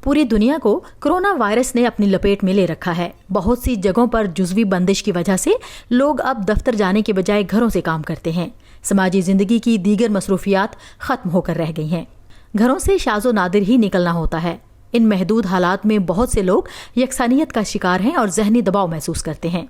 पूरी दुनिया को कोरोना वायरस ने अपनी लपेट में ले रखा है। बहुत सी जगहों पर जुज़वी बंदिश की वजह से लोग अब दफ्तर जाने के बजाय घरों से काम करते हैं। समाजी जिंदगी की दीगर मसरूफियात खत्म होकर रह गई हैं। घरों से शाज़ो नादिर ही निकलना होता है। इन महदूद हालात में बहुत से लोग यकसानियत का शिकार हैं और जहनी दबाव महसूस करते हैं।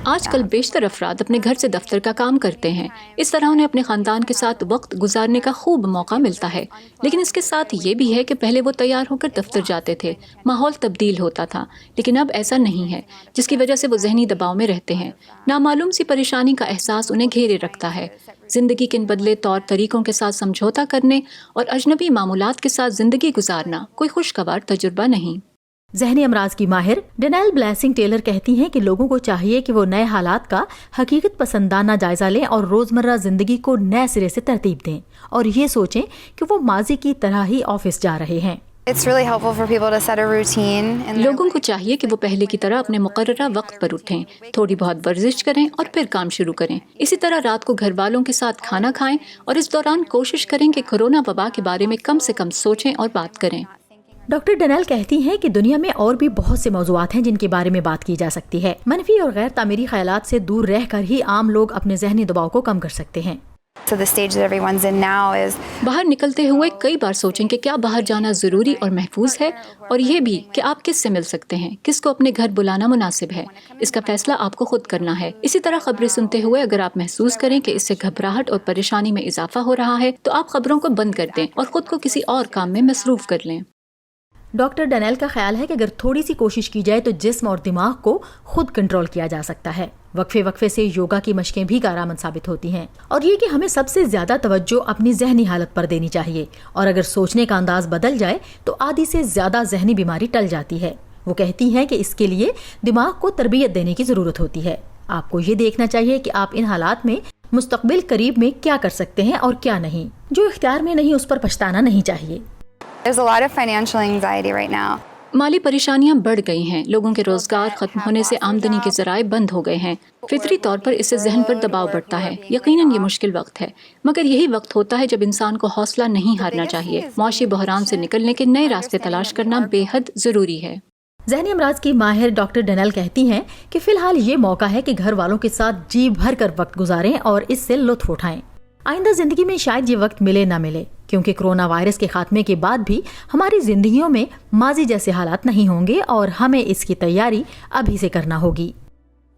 आजकल बेशतर अफराद अपने घर से दफ्तर का काम करते हैं। इस तरह उन्हें अपने खानदान के साथ वक्त गुजारने का खूब मौका मिलता है। लेकिन इसके साथ ये भी है कि पहले वो तैयार होकर दफ्तर जाते थे, माहौल तब्दील होता था, लेकिन अब ऐसा नहीं है, जिसकी वजह से वो जहनी दबाव में रहते हैं। नामालूम सी परेशानी का एहसास उन्हें घेरे रखता है। जिंदगी के इन बदले तौर तरीकों के साथ समझौता करने और अजनबी मामूलात के साथ जिंदगी गुजारना कोई खुशगवार तजुर्बा नहीं। ज़हनी अमराज की माहिर डेनाइल ब्लेसिंग टेलर कहती हैं कि लोगों को चाहिए कि वो नए हालात का हकीकत पसंदाना जायजा लें और रोजमर्रा जिंदगी को नए सिरे से तरतीब दें और ये सोचें कि वो माजी की तरह ही ऑफिस जा रहे हैं। लोगों को चाहिए कि वो पहले की तरह अपने मुकर्ररा वक्त पर उठें, थोड़ी बहुत वर्जिश करें और फिर काम शुरू करें। इसी तरह रात को घर वालों के साथ खाना खाएं और इस दौरान कोशिश करें कि कोरोना वबा के बारे में कम से कम सोचें और बात करें। डॉक्टर डेनेल कहती हैं कि दुनिया में और भी बहुत से मौज़ूआत हैं जिनके बारे में बात की जा सकती है। मनफी और गैर तामीरी ख्यालात से दूर रहकर ही आम लोग अपने जहनी दबाव को कम कर सकते हैं। बाहर निकलते हुए कई बार सोचें कि क्या बाहर जाना ज़रूरी और महफूज है, और ये भी कि आप किस से मिल सकते हैं, किसको अपने घर बुलाना मुनासिब है। इसका फैसला आपको खुद करना है। इसी तरह खबरें सुनते हुए अगर आप महसूस करें कि इससे घबराहट और परेशानी में इजाफा हो रहा है तो आप खबरों को बंद कर दें और खुद को किसी और काम में मसरूफ कर लें। डॉक्टर डेनेल का ख्याल है कि अगर थोड़ी सी कोशिश की जाए तो जिस्म और दिमाग को खुद कंट्रोल किया जा सकता है। वक्फे से योगा की मशकें भी कारआमद साबित होती हैं और ये कि हमें सबसे ज्यादा तवज्जो अपनी जहनी हालत पर देनी चाहिए और अगर सोचने का अंदाज बदल जाए तो आधी से ज्यादा जहनी बीमारी टल जाती है। वो कहती हैं कि इसके लिए दिमाग को तरबियत देने की जरूरत होती है। आपको ये देखना चाहिए कि आप इन हालात में मुस्तकबिल करीब में क्या कर सकते हैं और क्या नहीं। जो इख्तियार में नहीं उस पर पछताना नहीं चाहिए। There's a lot of financial anxiety right now. माली परेशानियां बढ़ गई हैं। लोगों के रोजगार खत्म होने से आमदनी के जराए बंद हो गए हैं। फितरी तौर पर इससे जहन पर दबाव बढ़ता है। यकीनन ये मुश्किल वक्त है, मगर यही वक्त होता है जब इंसान को हौसला नहीं हारना चाहिए। मुआशी बहरान से निकलने के नए रास्ते तलाश करना बेहद जरूरी है। ज़हनी अमराज की माहिर डॉक्टर डेनेल कहती हैं कि फिलहाल ये मौका है कि घर वालों के साथ जी भर कर वक्त गुजारें और इससे लुत्फ उठाएं। आइंदा जिंदगी में शायद ये वक्त मिले ना मिले, क्योंकि कोरोना वायरस के खात्मे के बाद भी हमारी जिंदगियों में माजी जैसे हालात नहीं होंगे और हमें इसकी तैयारी अभी से करना होगी।